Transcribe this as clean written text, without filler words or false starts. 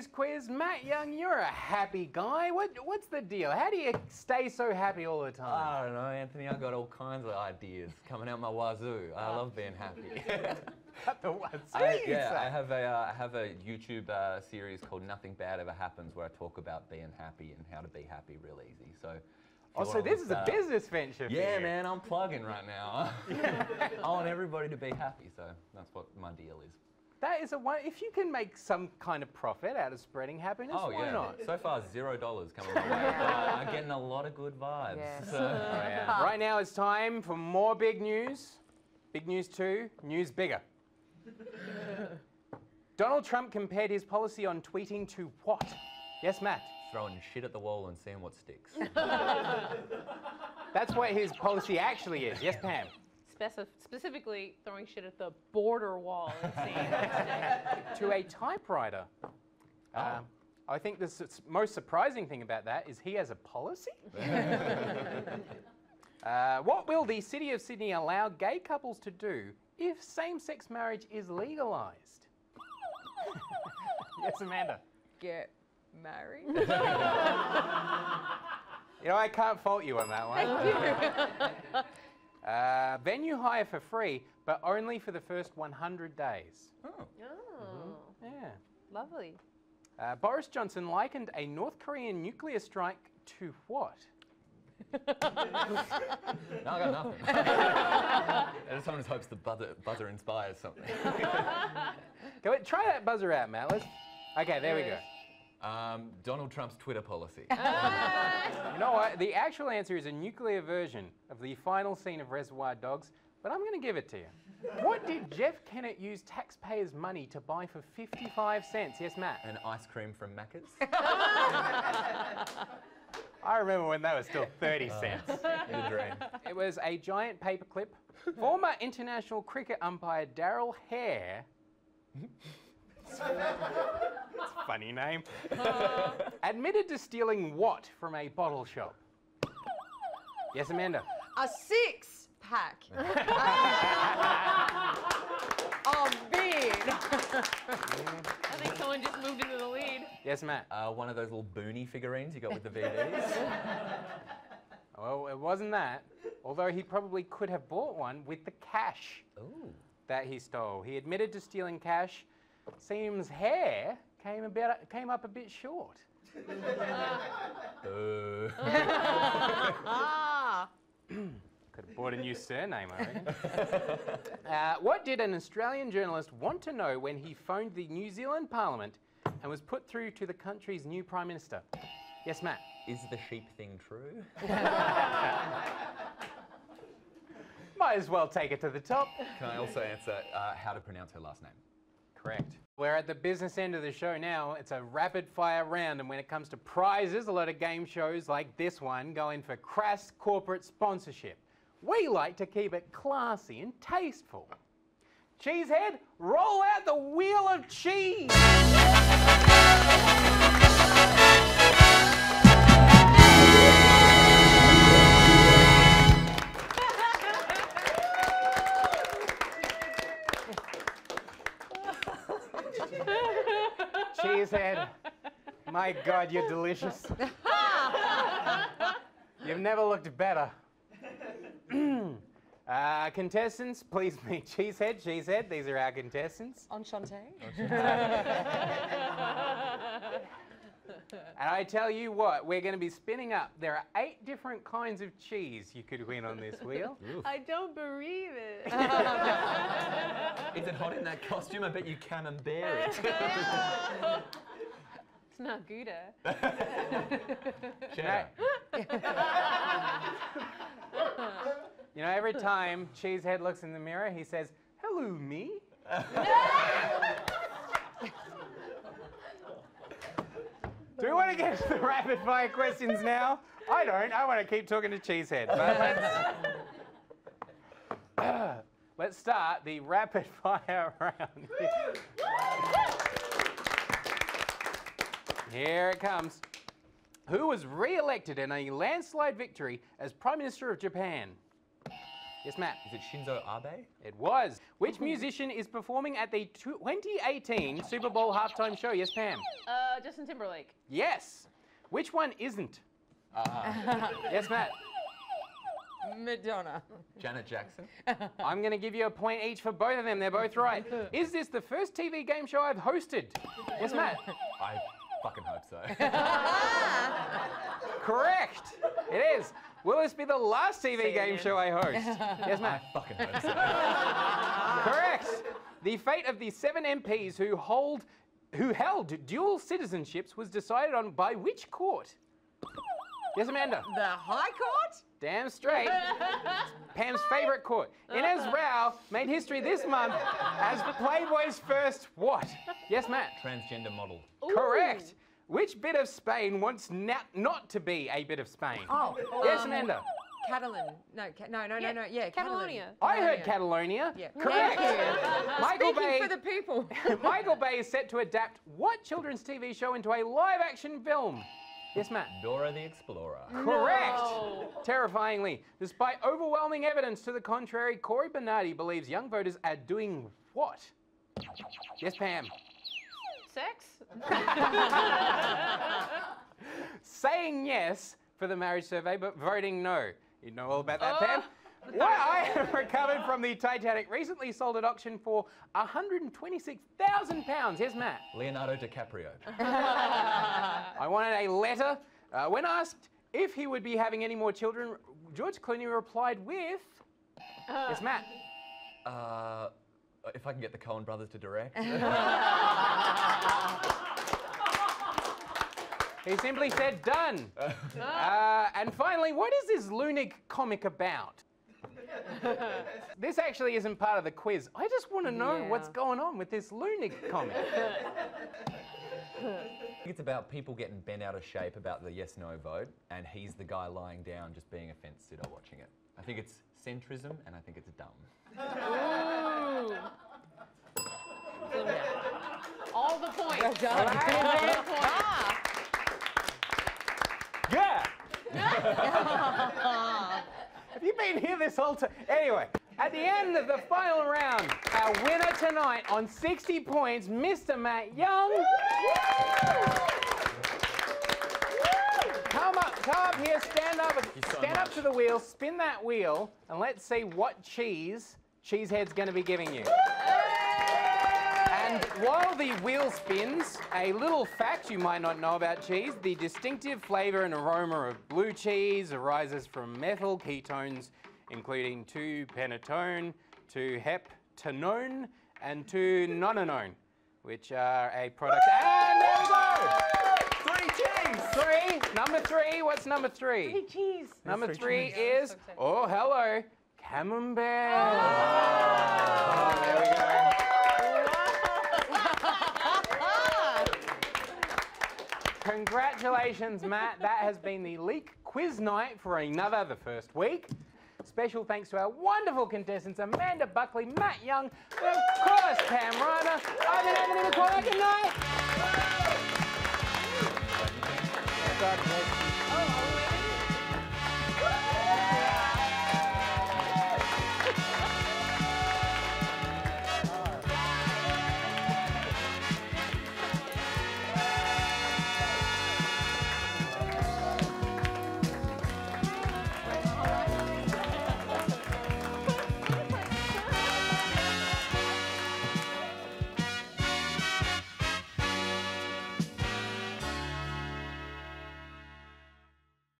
news quiz. Matt Young, you're a happy guy. What's the deal? How do you stay so happy all the time? I don't know, Anthony. I've got all kinds of ideas coming out my wazoo. I love being happy. I have a YouTube series called Nothing Bad Ever Happens, where I talk about being happy and how to be happy real easy. So. So this is a business venture for Yeah, you. man, I'm plugging right now. I want everybody to be happy, so that's what my deal is. That is if you can make some kind of profit out of spreading happiness, why not? So far, $0 coming my way, but I'm getting a lot of good vibes. Yes. So. Right now it's time for more big news. Big news 2, news bigger. Donald Trump compared his policy on tweeting to what? Yes, Matt? Throwing shit at the wall and seeing what sticks. That's what his policy actually is. Yes, Pam? Specifically, throwing shit at the border wall and seeing what sticks. To a typewriter. I think the most surprising thing about that is he has a policy. What will the City of Sydney allow gay couples to do if same-sex marriage is legalised? Yes, Amanda? Get married. You know, I can't fault you on that one. Venue hire for free, but only for the first 100 days. Oh. Yeah. Lovely. Boris Johnson likened a North Korean nuclear strike to what? No, I got nothing. I just sometimes hopes the buzzer inspires something. Go ahead, try that buzzer out, Matt. Okay, there we go. Donald Trump's Twitter policy. You know what? The actual answer is a nuclear version of the final scene of Reservoir Dogs, but I'm going to give it to you. What did Jeff Kennett use taxpayers' money to buy for 55 cents? Yes, Matt? An ice cream from Macca's. I remember when that was still 30 cents. The dream. It was a giant paperclip. Former international cricket umpire Darryl Hare. It's a funny name. Admitted to stealing what from a bottle shop? Yes, Amanda? A 6-pack of beer. I think someone just moved into the lead. Yes, Matt? One of those little Boonie figurines you got with the VDs. Well, it wasn't that. Although he probably could have bought one with the cash that he stole. He admitted to stealing cash. Seems Hare came up a bit short. Could have bought a new surname, I reckon. What did an Australian journalist want to know when he phoned the New Zealand Parliament and was put through to the country's new Prime Minister? Yes, Matt? Is the sheep thing true? Might as well take it to the top. Can I also answer how to pronounce her last name? Correct. We're at the business end of the show now. It's a rapid fire round, and when it comes to prizes, a lot of game shows like this one go in for crass corporate sponsorship. We like to keep it classy and tasteful. Cheesehead, roll out the wheel of cheese! Cheesehead, my God, you're delicious. You've never looked better. Contestants, please meet Cheesehead. Cheesehead, these are our contestants. Enchante. And I tell you what, we're going to be spinning up. There are 8 different kinds of cheese you could win on this wheel. I don't believe it. Is it hot in that costume? I bet you camembert it. It's not Gouda. Cheddar. You know, every time Cheesehead looks in the mirror, he says, "Hello, me." Do we want to get to the rapid fire questions now? I don't. I want to keep talking to Cheesehead. But let's start the rapid fire round. Here it comes. Who was re-elected in a landslide victory as Prime Minister of Japan? Yes, Matt. Is it Shinzo Abe? It was. Which musician is performing at the 2018 Super Bowl halftime show? Yes, Pam. Justin Timberlake. Yes. Which one isn't? Yes, Matt. Madonna. Janet Jackson? I'm going to give you a point each for both of them. They're both right. Is this the first TV game show I've hosted? Yes, Matt. I fucking hope so. Correct. It is. Will this be the last TV game show I host? Yes, I Matt. fucking hope so. Correct. The fate of the 7 MPs who held dual citizenships was decided on by which court? Yes, Amanda. The High Court? Damn straight. Pam's favourite court. Inez Rao made history this month as Playboy's first what? Yes, Matt. Transgender model. Correct. Which bit of Spain wants not to be a bit of Spain? Oh. Yes, Amanda. Catalan. No. Yeah, Catalonia. I heard Catalonia. Yeah. Correct. Thank you. Michael Speaking Bay. for the people. Michael Bay is set to adapt what children's TV show into a live-action film? Yes, Matt. Dora the Explorer. Correct. No. Terrifyingly, despite overwhelming evidence to the contrary, Corey Bernardi believes young voters are doing what? Yes, Pam. Sex? Saying yes for the marriage survey, but voting no. You know all about that, Pam? What I have recovered from the Titanic recently sold at auction for £126,000. Yes, Matt. Leonardo DiCaprio. I wanted a letter. When asked if he would be having any more children, George Clooney replied with... Yes, Matt. If I can get the Coen brothers to direct. He simply said done. And finally, what is this Lunig comic about? This actually isn't part of the quiz. I just want to know what's going on with this Lunig comic. I think it's about people getting bent out of shape about the yes-no vote, and he's the guy lying down just being a fence sitter watching it. I think it's centrism, and I think it's dumb. Ooh. All the points. Well done. All the points. Yeah! Have you been here this whole time? Anyway, at the end of the final round, our winner tonight on 60 points, Mr. Matt Young. Come up here, stand up to the wheel, spin that wheel, and let's see what Cheesehead's going to be giving you. And while the wheel spins, a little fact you might not know about cheese: the distinctive flavour and aroma of blue cheese arises from methyl ketones, including 2-pentatone, 2-heptanone, and 2-nonanone, which are a product. And there we go! 3 cheese! 3. Number 3. What's number 3? 3 cheese. Number 3 is, oh, hello, camembert. Oh. There we go. Congratulations, Matt. That has been the Leak Quiz Night for the first week. Special thanks to our wonderful contestants, Amanda Buckley, Matt Young, and of course, Pam Rana. I've been Anthony McCormack. Good night.